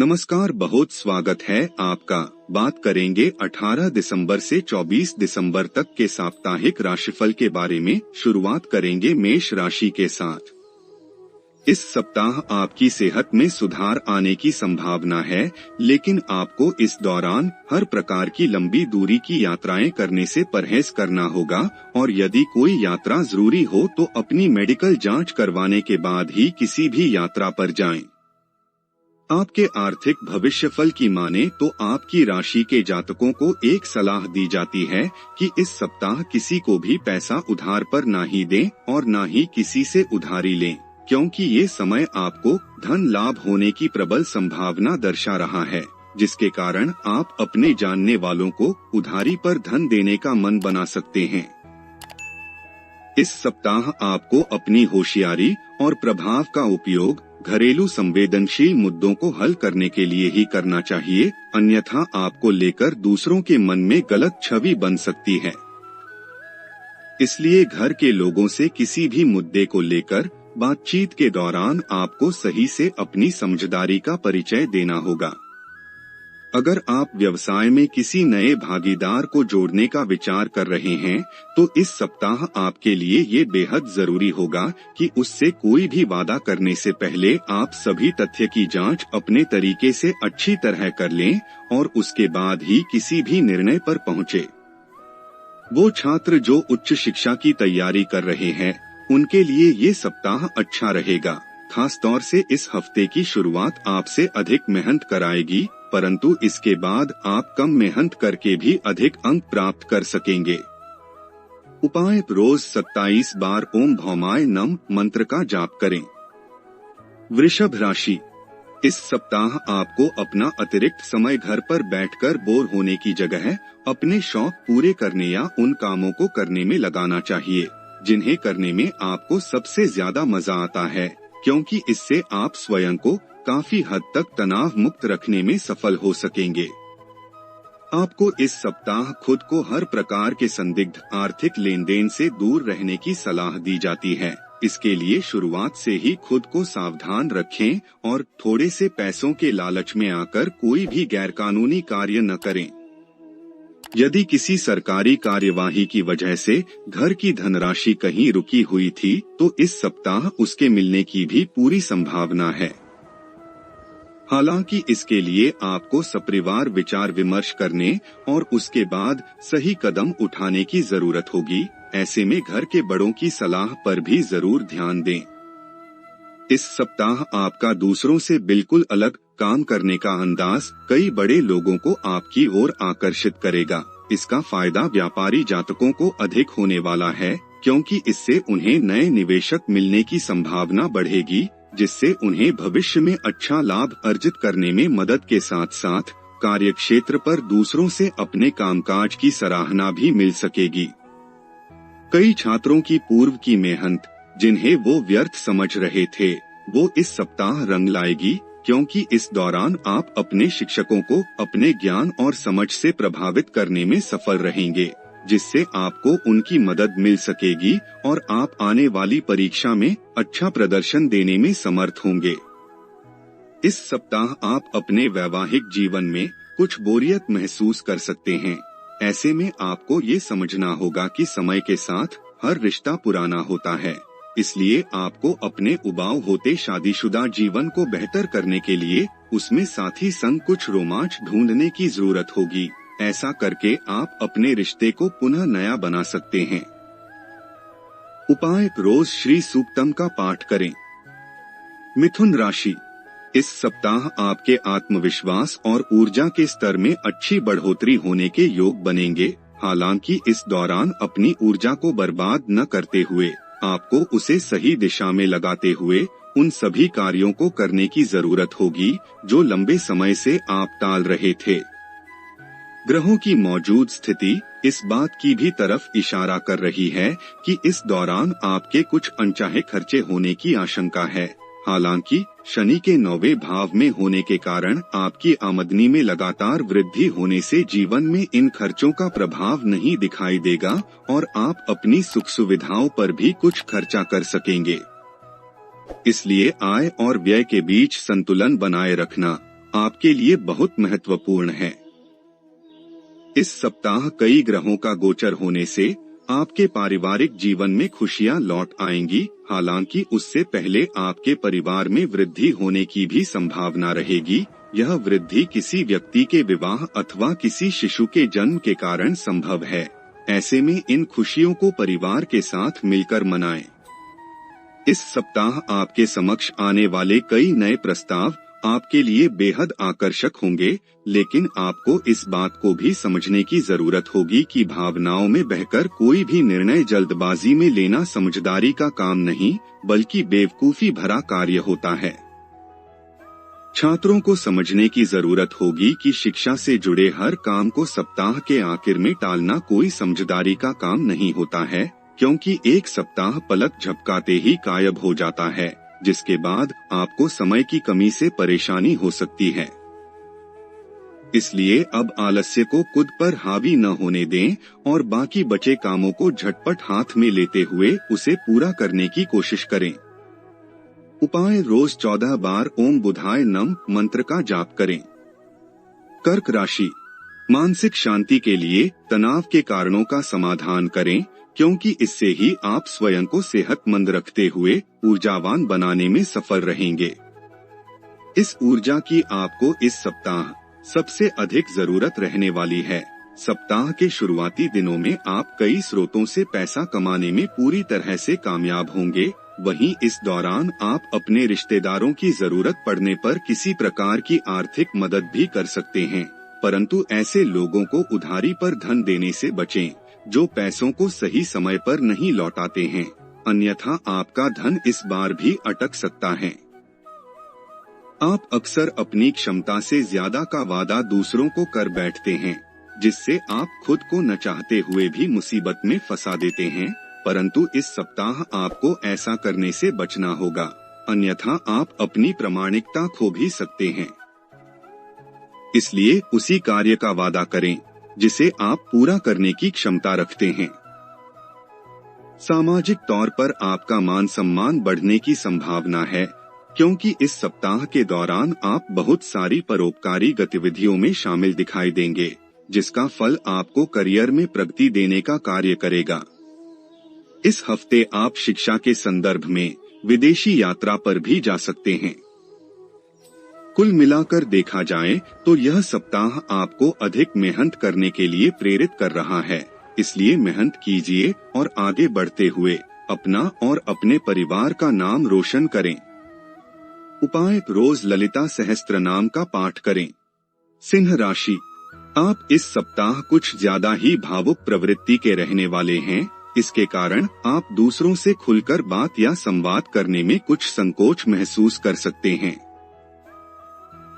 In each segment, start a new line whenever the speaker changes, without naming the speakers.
नमस्कार, बहुत स्वागत है आपका। बात करेंगे 18 दिसंबर से 24 दिसंबर तक के साप्ताहिक राशिफल के बारे में। शुरुआत करेंगे मेष राशि के साथ। इस सप्ताह आपकी सेहत में सुधार आने की संभावना है, लेकिन आपको इस दौरान हर प्रकार की लंबी दूरी की यात्राएं करने से परहेज करना होगा और यदि कोई यात्रा जरूरी हो तो अपनी मेडिकल जांच करवाने के बाद ही किसी भी यात्रा पर जाएं। आपके आर्थिक भविष्यफल की माने तो आपकी राशि के जातकों को एक सलाह दी जाती है कि इस सप्ताह किसी को भी पैसा उधार पर ना ही दें और ना ही किसी से उधारी लें, क्योंकि ये समय आपको धन लाभ होने की प्रबल संभावना दर्शा रहा है, जिसके कारण आप अपने जानने वालों को उधारी पर धन देने का मन बना सकते हैं। इस सप्ताह आपको अपनी होशियारी और प्रभाव का उपयोग घरेलू संवेदनशील मुद्दों को हल करने के लिए ही करना चाहिए, अन्यथा आपको लेकर दूसरों के मन में गलत छवि बन सकती है। इसलिए घर के लोगों से किसी भी मुद्दे को लेकर बातचीत के दौरान आपको सही से अपनी समझदारी का परिचय देना होगा। अगर आप व्यवसाय में किसी नए भागीदार को जोड़ने का विचार कर रहे हैं, तो इस सप्ताह आपके लिए ये बेहद जरूरी होगा कि उससे कोई भी वादा करने से पहले आप सभी तथ्य की जांच अपने तरीके से अच्छी तरह कर लें और उसके बाद ही किसी भी निर्णय पर पहुंचे। वो छात्र जो उच्च शिक्षा की तैयारी कर रहे हैं, उनके लिए ये सप्ताह अच्छा रहेगा। खास तौर से इस हफ्ते की शुरुआत आपसे अधिक मेहनत कराएगी, परंतु इसके बाद आप कम मेहनत करके भी अधिक अंक प्राप्त कर सकेंगे। उपाय: रोज 27 बार ओम भौमाय नम मंत्र का जाप करें। वृषभ राशि, इस सप्ताह आपको अपना अतिरिक्त समय घर पर बैठकर बोर होने की जगह अपने शौक पूरे करने या उन कामों को करने में लगाना चाहिए जिन्हें करने में आपको सबसे ज्यादा मजा आता है, क्योंकि इससे आप स्वयं को काफी हद तक तनाव मुक्त रखने में सफल हो सकेंगे। आपको इस सप्ताह खुद को हर प्रकार के संदिग्ध आर्थिक लेन देन से दूर रहने की सलाह दी जाती है। इसके लिए शुरुआत से ही खुद को सावधान रखें और थोड़े से पैसों के लालच में आकर कोई भी गैरकानूनी कार्य न करें। यदि किसी सरकारी कार्यवाही की वजह से घर की धनराशि कहीं रुकी हुई थी, तो इस सप्ताह उसके मिलने की भी पूरी संभावना है। हालांकि इसके लिए आपको सपरिवार विचार विमर्श करने और उसके बाद सही कदम उठाने की जरूरत होगी। ऐसे में घर के बड़ों की सलाह पर भी जरूर ध्यान दें। इस सप्ताह आपका दूसरों से बिल्कुल अलग काम करने का अंदाज कई बड़े लोगों को आपकी ओर आकर्षित करेगा। इसका फायदा व्यापारी जातकों को अधिक होने वाला है, क्योंकि इससे उन्हें नए निवेशक मिलने की संभावना बढ़ेगी, जिससे उन्हें भविष्य में अच्छा लाभ अर्जित करने में मदद के साथ साथ कार्यक्षेत्र पर दूसरों से अपने कामकाज की सराहना भी मिल सकेगी। कई छात्रों की पूर्व की मेहनत, जिन्हें वो व्यर्थ समझ रहे थे, वो इस सप्ताह रंग लाएगी, क्योंकि इस दौरान आप अपने शिक्षकों को अपने ज्ञान और समझ से प्रभावित करने में सफल रहेंगे, जिससे आपको उनकी मदद मिल सकेगी और आप आने वाली परीक्षा में अच्छा प्रदर्शन देने में समर्थ होंगे। इस सप्ताह आप अपने वैवाहिक जीवन में कुछ बोरियत महसूस कर सकते हैं। ऐसे में आपको ये समझना होगा कि समय के साथ हर रिश्ता पुराना होता है, इसलिए आपको अपने उबाऊ होते शादीशुदा जीवन को बेहतर करने के लिए उसमें साथी संग कुछ रोमांच ढूंढने की जरूरत होगी। ऐसा करके आप अपने रिश्ते को पुनः नया बना सकते हैं। उपाय: रोज श्री सूक्तम का पाठ करें। मिथुन राशि, इस सप्ताह आपके आत्मविश्वास और ऊर्जा के स्तर में अच्छी बढ़ोतरी होने के योग बनेंगे। हालांकि इस दौरान अपनी ऊर्जा को बर्बाद न करते हुए आपको उसे सही दिशा में लगाते हुए उन सभी कार्यों को करने की जरूरत होगी जो लंबे समय से आप टाल रहे थे। ग्रहों की मौजूद स्थिति इस बात की भी तरफ इशारा कर रही है कि इस दौरान आपके कुछ अनचाहे खर्चे होने की आशंका है। हालांकि शनि के 9वें भाव में होने के कारण आपकी आमदनी में लगातार वृद्धि होने से जीवन में इन खर्चों का प्रभाव नहीं दिखाई देगा और आप अपनी सुख सुविधाओं पर भी कुछ खर्चा कर सकेंगे। इसलिए आय और व्यय के बीच संतुलन बनाए रखना आपके लिए बहुत महत्वपूर्ण है। इस सप्ताह कई ग्रहों का गोचर होने से आपके पारिवारिक जीवन में खुशियां लौट आएंगी। हालांकि उससे पहले आपके परिवार में वृद्धि होने की भी संभावना रहेगी। यह वृद्धि किसी व्यक्ति के विवाह अथवा किसी शिशु के जन्म के कारण संभव है। ऐसे में इन खुशियों को परिवार के साथ मिलकर मनाएं। इस सप्ताह आपके समक्ष आने वाले कई नए प्रस्ताव आपके लिए बेहद आकर्षक होंगे, लेकिन आपको इस बात को भी समझने की जरूरत होगी कि भावनाओं में बहकर कोई भी निर्णय जल्दबाजी में लेना समझदारी का काम नहीं, बल्कि बेवकूफी भरा कार्य होता है। छात्रों को समझने की जरूरत होगी कि शिक्षा से जुड़े हर काम को सप्ताह के आखिर में टालना कोई समझदारी का काम नहीं होता है, क्योंकि एक सप्ताह पलक झपकाते ही गायब हो जाता है, जिसके बाद आपको समय की कमी से परेशानी हो सकती है। इसलिए अब आलस्य को खुद पर हावी न होने दें और बाकी बचे कामों को झटपट हाथ में लेते हुए उसे पूरा करने की कोशिश करें। उपाय: रोज 14 बार ओम बुधाय नम मंत्र का जाप करें। कर्क राशि, मानसिक शांति के लिए तनाव के कारणों का समाधान करें, क्योंकि इससे ही आप स्वयं को सेहतमंद रखते हुए ऊर्जावान बनाने में सफल रहेंगे। इस ऊर्जा की आपको इस सप्ताह सबसे अधिक जरूरत रहने वाली है। सप्ताह के शुरुआती दिनों में आप कई स्रोतों से पैसा कमाने में पूरी तरह से कामयाब होंगे। वहीं इस दौरान आप अपने रिश्तेदारों की जरूरत पड़ने पर किसी प्रकार की आर्थिक मदद भी कर सकते हैं, परंतु ऐसे लोगों को उधारी पर धन देने से बचें जो पैसों को सही समय पर नहीं लौटाते हैं, अन्यथा आपका धन इस बार भी अटक सकता है। आप अक्सर अपनी क्षमता से ज्यादा का वादा दूसरों को कर बैठते हैं, जिससे आप खुद को न चाहते हुए भी मुसीबत में फंसा देते हैं, परंतु इस सप्ताह आपको ऐसा करने से बचना होगा, अन्यथा आप अपनी प्रामाणिकता खो भी सकते हैं। इसलिए उसी कार्य का वादा करें जिसे आप पूरा करने की क्षमता रखते हैं। सामाजिक तौर पर आपका मान सम्मान बढ़ने की संभावना है, क्योंकि इस सप्ताह के दौरान आप बहुत सारी परोपकारी गतिविधियों में शामिल दिखाई देंगे, जिसका फल आपको करियर में प्रगति देने का कार्य करेगा। इस हफ्ते आप शिक्षा के संदर्भ में विदेशी यात्रा पर भी जा सकते हैं। कुल मिलाकर देखा जाए तो यह सप्ताह आपको अधिक मेहनत करने के लिए प्रेरित कर रहा है, इसलिए मेहनत कीजिए और आगे बढ़ते हुए अपना और अपने परिवार का नाम रोशन करें। उपाय: रोज ललिता सहस्त्र नाम का पाठ करें। सिंह राशि, आप इस सप्ताह कुछ ज्यादा ही भावुक प्रवृत्ति के रहने वाले हैं। इसके कारण आप दूसरों से खुलकर बात या संवाद करने में कुछ संकोच महसूस कर सकते हैं।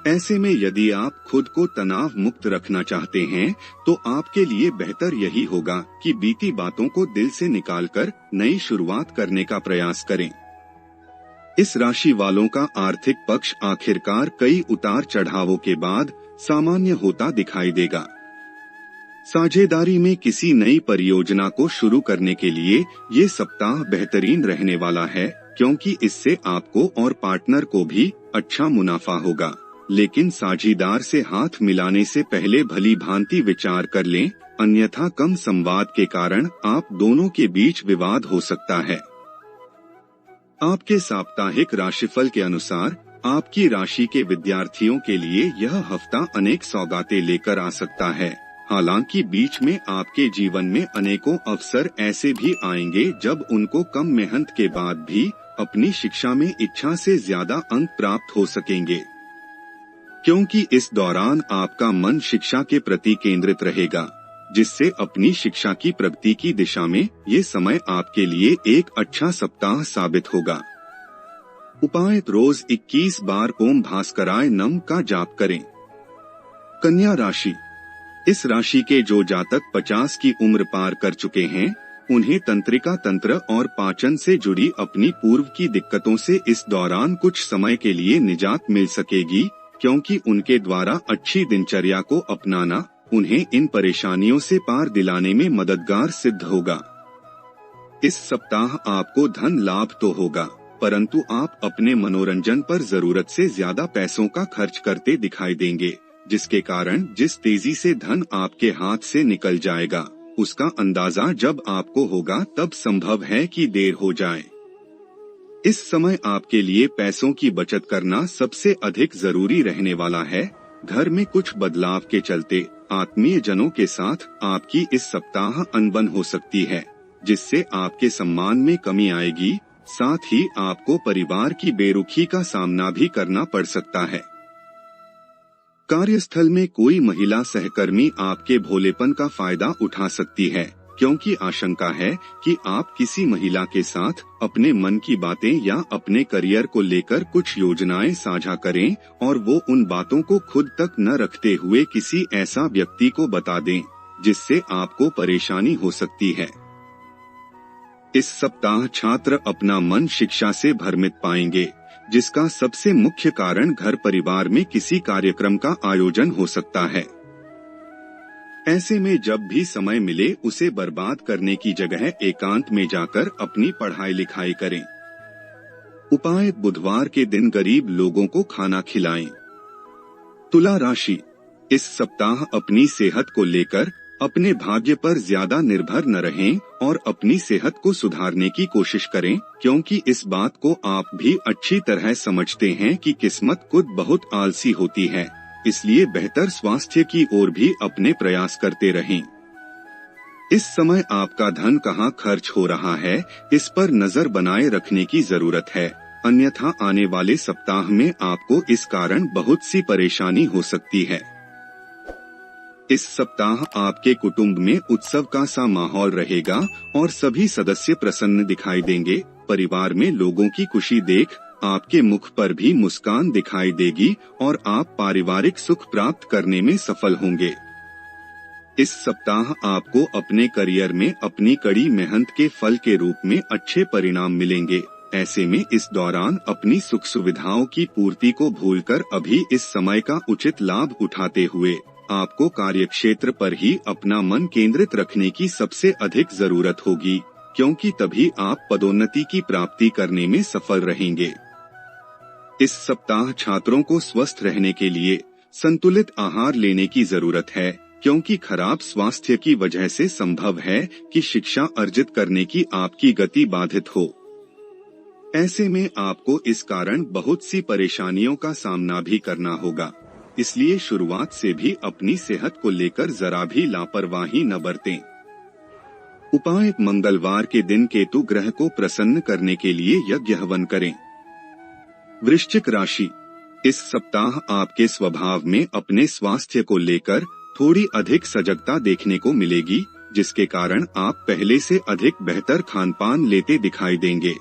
ऐसे में यदि आप खुद को तनाव मुक्त रखना चाहते हैं तो आपके लिए बेहतर यही होगा कि बीती बातों को दिल से निकालकर नई शुरुआत करने का प्रयास करें। इस राशि वालों का आर्थिक पक्ष आखिरकार कई उतार चढ़ावों के बाद सामान्य होता दिखाई देगा। साझेदारी में किसी नई परियोजना को शुरू करने के लिए ये सप्ताह बेहतरीन रहने वाला है, क्योंकि इससे आपको और पार्टनर को भी अच्छा मुनाफा होगा। लेकिन साझीदार से हाथ मिलाने से पहले भली भांति विचार कर लें, अन्यथा कम संवाद के कारण आप दोनों के बीच विवाद हो सकता है। आपके साप्ताहिक राशिफल के अनुसार आपकी राशि के विद्यार्थियों के लिए यह हफ्ता अनेक सौगातें लेकर आ सकता है। हालांकि बीच में आपके जीवन में अनेकों अवसर ऐसे भी आएंगे जब उनको कम मेहनत के बाद भी अपनी शिक्षा में इच्छा से ज्यादा अंक प्राप्त हो सकेंगे, क्योंकि इस दौरान आपका मन शिक्षा के प्रति केंद्रित रहेगा, जिससे अपनी शिक्षा की प्रगति की दिशा में ये समय आपके लिए एक अच्छा सप्ताह साबित होगा। उपाय: रोज 21 बार ओम भास्कराय नम का जाप करें। कन्या राशि, इस राशि के जो जातक 50 की उम्र पार कर चुके हैं, उन्हें तंत्रिका तंत्र और पाचन से जुड़ी अपनी पूर्व की दिक्कतों से इस दौरान कुछ समय के लिए निजात मिल सकेगी, क्योंकि उनके द्वारा अच्छी दिनचर्या को अपनाना उन्हें इन परेशानियों से पार दिलाने में मददगार सिद्ध होगा। इस सप्ताह आपको धन लाभ तो होगा, परंतु आप अपने मनोरंजन पर जरूरत से ज्यादा पैसों का खर्च करते दिखाई देंगे, जिसके कारण जिस तेजी से धन आपके हाथ से निकल जाएगा उसका अंदाजा जब आपको होगा तब संभव है कि देर हो जाए। इस समय आपके लिए पैसों की बचत करना सबसे अधिक जरूरी रहने वाला है। घर में कुछ बदलाव के चलते आत्मीय जनों के साथ आपकी इस सप्ताह अनबन हो सकती है, जिससे आपके सम्मान में कमी आएगी। साथ ही आपको परिवार की बेरुखी का सामना भी करना पड़ सकता है। कार्यस्थल में कोई महिला सहकर्मी आपके भोलेपन का फायदा उठा सकती है, क्योंकि आशंका है कि आप किसी महिला के साथ अपने मन की बातें या अपने करियर को लेकर कुछ योजनाएं साझा करें और वो उन बातों को खुद तक न रखते हुए किसी ऐसा व्यक्ति को बता दें जिससे आपको परेशानी हो सकती है। इस सप्ताह छात्र अपना मन शिक्षा से भ्रमित पाएंगे, जिसका सबसे मुख्य कारण घर परिवार में किसी कार्यक्रम का आयोजन हो सकता है। ऐसे में जब भी समय मिले उसे बर्बाद करने की जगह एकांत में जाकर अपनी पढ़ाई लिखाई करें। उपाय: बुधवार के दिन गरीब लोगों को खाना खिलाएं। तुला राशि: इस सप्ताह अपनी सेहत को लेकर अपने भाग्य पर ज्यादा निर्भर न रहें और अपनी सेहत को सुधारने की कोशिश करें, क्योंकि इस बात को आप भी अच्छी तरह समझते हैं कि किस्मत खुद बहुत आलसी होती है, इसलिए बेहतर स्वास्थ्य की ओर भी अपने प्रयास करते रहें। इस समय आपका धन कहाँ खर्च हो रहा है, इस पर नजर बनाए रखने की जरूरत है, अन्यथा आने वाले सप्ताह में आपको इस कारण बहुत सी परेशानी हो सकती है। इस सप्ताह आपके कुटुंब में उत्सव का सा माहौल रहेगा और सभी सदस्य प्रसन्न दिखाई देंगे। परिवार में लोगों की खुशी देख आपके मुख पर भी मुस्कान दिखाई देगी और आप पारिवारिक सुख प्राप्त करने में सफल होंगे। इस सप्ताह आपको अपने करियर में अपनी कड़ी मेहनत के फल के रूप में अच्छे परिणाम मिलेंगे। ऐसे में इस दौरान अपनी सुख सुविधाओं की पूर्ति को भूलकर अभी इस समय का उचित लाभ उठाते हुए आपको कार्यक्षेत्र पर ही अपना मन केंद्रित रखने की सबसे अधिक जरूरत होगी, क्योंकि तभी आप पदोन्नति की प्राप्ति करने में सफल रहेंगे। इस सप्ताह छात्रों को स्वस्थ रहने के लिए संतुलित आहार लेने की जरूरत है, क्योंकि खराब स्वास्थ्य की वजह से संभव है कि शिक्षा अर्जित करने की आपकी गति बाधित हो। ऐसे में आपको इस कारण बहुत सी परेशानियों का सामना भी करना होगा, इसलिए शुरुआत से भी अपनी सेहत को लेकर जरा भी लापरवाही न बरतें। उपाय: मंगलवार के दिन केतु ग्रह को प्रसन्न करने के लिए यज्ञ हवन करें। वृश्चिक राशि: इस सप्ताह आपके स्वभाव में अपने स्वास्थ्य को लेकर थोड़ी अधिक सजगता देखने को मिलेगी, जिसके कारण आप पहले से अधिक बेहतर खानपान लेते दिखाई देंगे।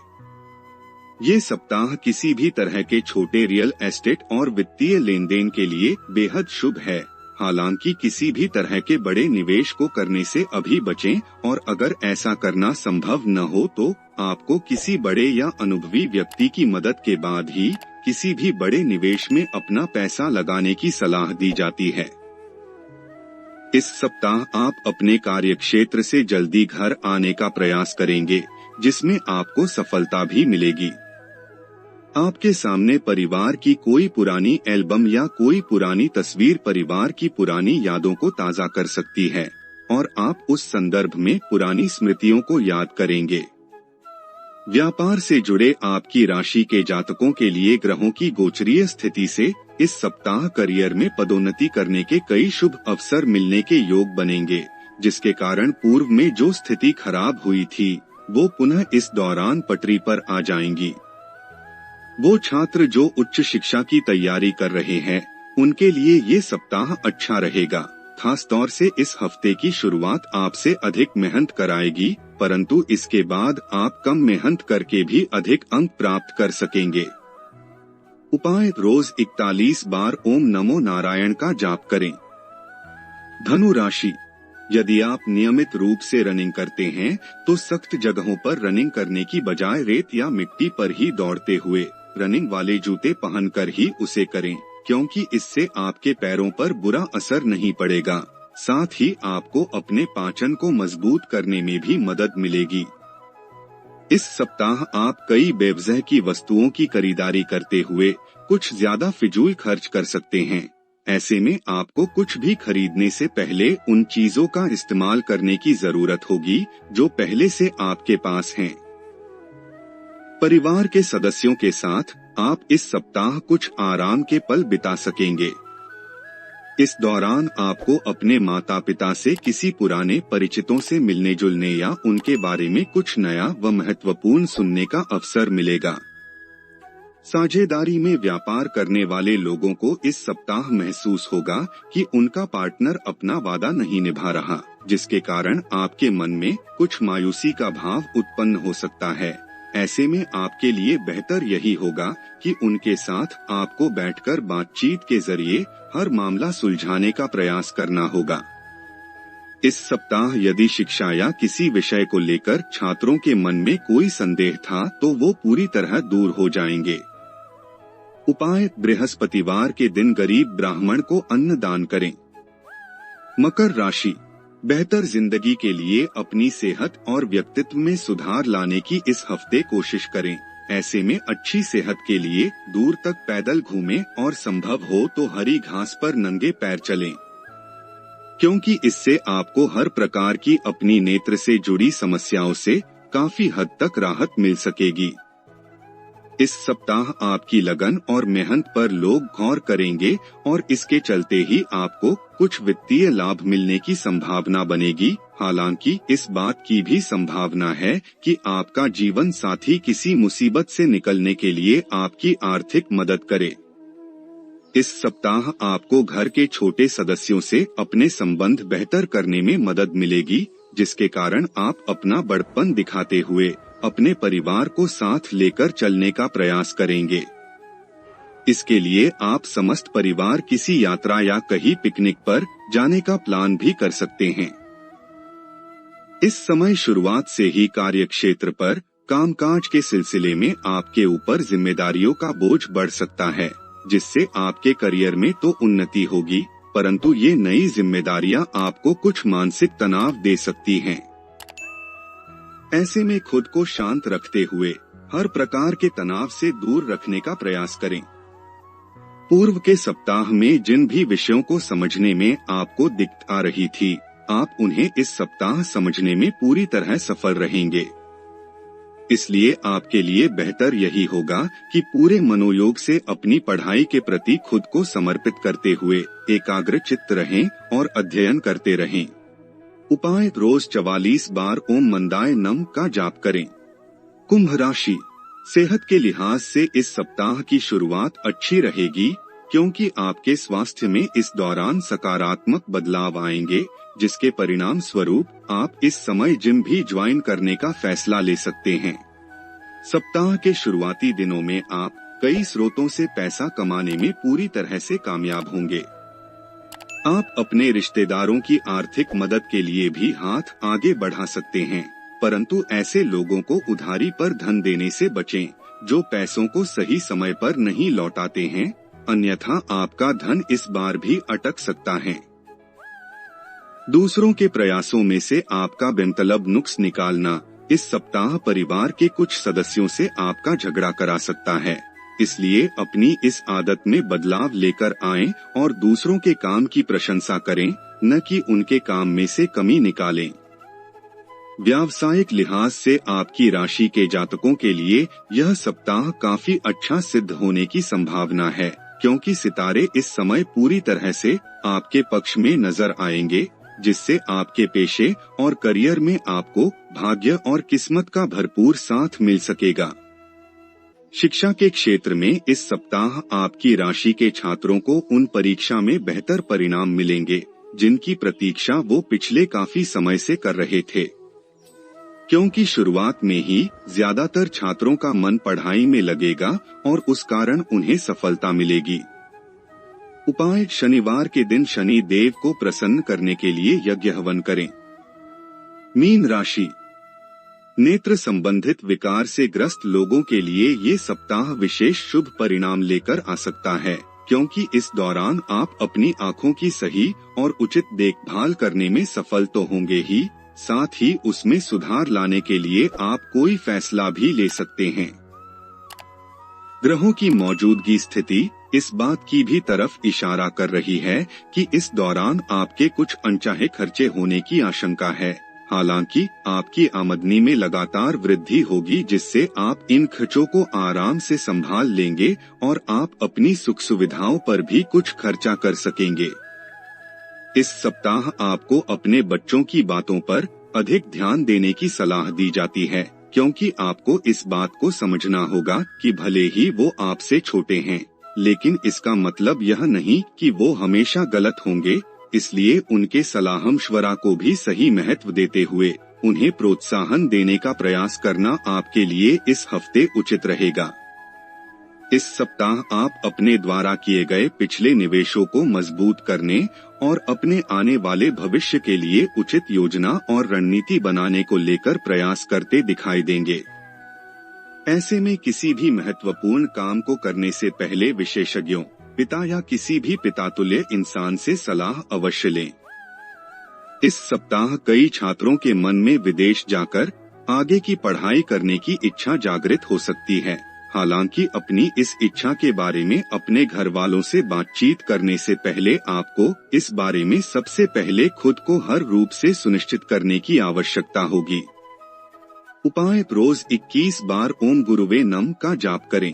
ये सप्ताह किसी भी तरह के छोटे रियल एस्टेट और वित्तीय लेन देन के लिए बेहद शुभ है। हालांकि किसी भी तरह के बड़े निवेश को करने से अभी बचें और अगर ऐसा करना संभव न हो तो आपको किसी बड़े या अनुभवी व्यक्ति की मदद के बाद ही किसी भी बड़े निवेश में अपना पैसा लगाने की सलाह दी जाती है। इस सप्ताह आप अपने कार्यक्षेत्र से जल्दी घर आने का प्रयास करेंगे, जिसमें आपको सफलता भी मिलेगी। आपके सामने परिवार की कोई पुरानी एल्बम या कोई पुरानी तस्वीर परिवार की पुरानी यादों को ताज़ा कर सकती है और आप उस संदर्भ में पुरानी स्मृतियों को याद करेंगे। व्यापार से जुड़े आपकी राशि के जातकों के लिए ग्रहों की गोचरीय स्थिति से इस सप्ताह करियर में पदोन्नति करने के कई शुभ अवसर मिलने के योग बनेंगे, जिसके कारण पूर्व में जो स्थिति खराब हुई थी वो पुनः इस दौरान पटरी पर आ जाएंगी। वो छात्र जो उच्च शिक्षा की तैयारी कर रहे हैं उनके लिए ये सप्ताह अच्छा रहेगा। खास तौर से इस हफ्ते की शुरुआत आपसे अधिक मेहनत कराएगी, परंतु इसके बाद आप कम मेहनत करके भी अधिक अंक प्राप्त कर सकेंगे। उपाय: रोज 41 बार ओम नमो नारायण का जाप करें। धनु राशि: यदि आप नियमित रूप से रनिंग करते हैं तो सख्त जगहों पर रनिंग करने की बजाय रेत या मिट्टी पर ही दौड़ते हुए रनिंग वाले जूते पहनकर ही उसे करें, क्योंकि इससे आपके पैरों पर बुरा असर नहीं पड़ेगा। साथ ही आपको अपने पाचन को मजबूत करने में भी मदद मिलेगी। इस सप्ताह आप कई बेवजह की वस्तुओं की खरीदारी करते हुए कुछ ज्यादा फिजूल खर्च कर सकते हैं। ऐसे में आपको कुछ भी खरीदने से पहले उन चीजों का इस्तेमाल करने की जरूरत होगी जो पहले से आपके पास हैं। परिवार के सदस्यों के साथ आप इस सप्ताह कुछ आराम के पल बिता सकेंगे। इस दौरान आपको अपने माता पिता से किसी पुराने परिचितों से मिलने जुलने या उनके बारे में कुछ नया व महत्वपूर्ण सुनने का अवसर मिलेगा। साझेदारी में व्यापार करने वाले लोगों को इस सप्ताह महसूस होगा कि उनका पार्टनर अपना वादा नहीं निभा रहा, जिसके कारण आपके मन में कुछ मायूसी का भाव उत्पन्न हो सकता है। ऐसे में आपके लिए बेहतर यही होगा कि उनके साथ आपको बैठकर बातचीत के जरिए हर मामला सुलझाने का प्रयास करना होगा। इस सप्ताह यदि शिक्षा या किसी विषय को लेकर छात्रों के मन में कोई संदेह था तो वो पूरी तरह दूर हो जाएंगे। उपाय: बृहस्पतिवार के दिन गरीब ब्राह्मण को अन्न दान करें। मकर राशि: बेहतर जिंदगी के लिए अपनी सेहत और व्यक्तित्व में सुधार लाने की इस हफ्ते कोशिश करें। ऐसे में अच्छी सेहत के लिए दूर तक पैदल घूमें और संभव हो तो हरी घास पर नंगे पैर चलें, क्योंकि इससे आपको हर प्रकार की अपनी नेत्र से जुड़ी समस्याओं से काफी हद तक राहत मिल सकेगी। इस सप्ताह आपकी लगन और मेहनत पर लोग गौर करेंगे और इसके चलते ही आपको कुछ वित्तीय लाभ मिलने की संभावना बनेगी। हालांकि इस बात की भी संभावना है कि आपका जीवन साथी किसी मुसीबत से निकलने के लिए आपकी आर्थिक मदद करे। इस सप्ताह आपको घर के छोटे सदस्यों से अपने संबंध बेहतर करने में मदद मिलेगी, जिसके कारण आप अपना बड़प्पन दिखाते हुए अपने परिवार को साथ लेकर चलने का प्रयास करेंगे। इसके लिए आप समस्त परिवार किसी यात्रा या कहीं पिकनिक पर जाने का प्लान भी कर सकते हैं। इस समय शुरुआत से ही कार्यक्षेत्र पर कामकाज के सिलसिले में आपके ऊपर जिम्मेदारियों का बोझ बढ़ सकता है, जिससे आपके करियर में तो उन्नति होगी, परंतु ये नई जिम्मेदारियां आपको कुछ मानसिक तनाव दे सकती हैं। ऐसे में खुद को शांत रखते हुए हर प्रकार के तनाव से दूर रखने का प्रयास करें। पूर्व के सप्ताह में जिन भी विषयों को समझने में आपको दिक्कत आ रही थी, आप उन्हें इस सप्ताह समझने में पूरी तरह सफल रहेंगे। इसलिए आपके लिए बेहतर यही होगा कि पूरे मनोयोग से अपनी पढ़ाई के प्रति खुद को समर्पित करते हुए एकाग्र चित्त रहें और अध्ययन करते रहें। उपाय: रोज 44 बार ओम मंदाय नम का जाप करें। कुंभ राशि: सेहत के लिहाज से इस सप्ताह की शुरुआत अच्छी रहेगी, क्योंकि आपके स्वास्थ्य में इस दौरान सकारात्मक बदलाव आएंगे, जिसके परिणाम स्वरूप आप इस समय जिम भी ज्वाइन करने का फैसला ले सकते हैं। सप्ताह के शुरुआती दिनों में आप कई स्रोतों से पैसा कमाने में पूरी तरह से कामयाब होंगे। आप अपने रिश्तेदारों की आर्थिक मदद के लिए भी हाथ आगे बढ़ा सकते हैं, परंतु ऐसे लोगों को उधारी पर धन देने से बचें, जो पैसों को सही समय पर नहीं लौटाते हैं, अन्यथा आपका धन इस बार भी अटक सकता है। दूसरों के प्रयासों में से आपका बेमतलब नुक्स निकालना इस सप्ताह परिवार के कुछ सदस्यों से आपका झगड़ा करा सकता है। इसलिए अपनी इस आदत में बदलाव लेकर आएं और दूसरों के काम की प्रशंसा करें, न कि उनके काम में से कमी निकालें। व्यावसायिक लिहाज से आपकी राशि के जातकों के लिए यह सप्ताह काफी अच्छा सिद्ध होने की संभावना है, क्योंकि सितारे इस समय पूरी तरह से आपके पक्ष में नजर आएंगे, जिससे आपके पेशे और करियर में आपको भाग्य और किस्मत का भरपूर साथ मिल सकेगा। शिक्षा के क्षेत्र में इस सप्ताह आपकी राशि के छात्रों को उन परीक्षा में बेहतर परिणाम मिलेंगे, जिनकी प्रतीक्षा वो पिछले काफी समय से कर रहे थे, क्योंकि शुरुआत में ही ज्यादातर छात्रों का मन पढ़ाई में लगेगा और उस कारण उन्हें सफलता मिलेगी। उपाय: शनिवार के दिन शनि देव को प्रसन्न करने के लिए यज्ञ हवन करें। मीन राशि: नेत्र संबंधित विकार से ग्रस्त लोगों के लिए ये सप्ताह विशेष शुभ परिणाम लेकर आ सकता है, क्योंकि इस दौरान आप अपनी आँखों की सही और उचित देखभाल करने में सफल तो होंगे ही, साथ ही उसमें सुधार लाने के लिए आप कोई फैसला भी ले सकते हैं। ग्रहों की मौजूदगी स्थिति इस बात की भी तरफ इशारा कर रही है कि इस दौरान आपके कुछ अनचाहे खर्चे होने की आशंका है। हालांकि आपकी आमदनी में लगातार वृद्धि होगी, जिससे आप इन खर्चों को आराम से संभाल लेंगे और आप अपनी सुख सुविधाओं पर भी कुछ खर्चा कर सकेंगे। इस सप्ताह आपको अपने बच्चों की बातों पर अधिक ध्यान देने की सलाह दी जाती है, क्योंकि आपको इस बात को समझना होगा कि भले ही वो आपसे छोटे हैं, लेकिन इसका मतलब यह नहीं कि वो हमेशा गलत होंगे। इसलिए उनके सलाह मशवरा को भी सही महत्व देते हुए उन्हें प्रोत्साहन देने का प्रयास करना आपके लिए इस हफ्ते उचित रहेगा। इस सप्ताह आप अपने द्वारा किए गए पिछले निवेशों को मजबूत करने और अपने आने वाले भविष्य के लिए उचित योजना और रणनीति बनाने को लेकर प्रयास करते दिखाई देंगे। ऐसे में किसी भी महत्वपूर्ण काम को करने से पहले विशेषज्ञों, पिता या किसी भी पितातुल्य इंसान से सलाह अवश्य लें। इस सप्ताह कई छात्रों के मन में विदेश जाकर आगे की पढ़ाई करने की इच्छा जागृत हो सकती है। हालांकि अपनी इस इच्छा के बारे में अपने घर वालों से बातचीत करने से पहले आपको इस बारे में सबसे पहले खुद को हर रूप से सुनिश्चित करने की आवश्यकता होगी। उपाय: रोज 21 बार ओम गुरुवे नमः का जाप करें।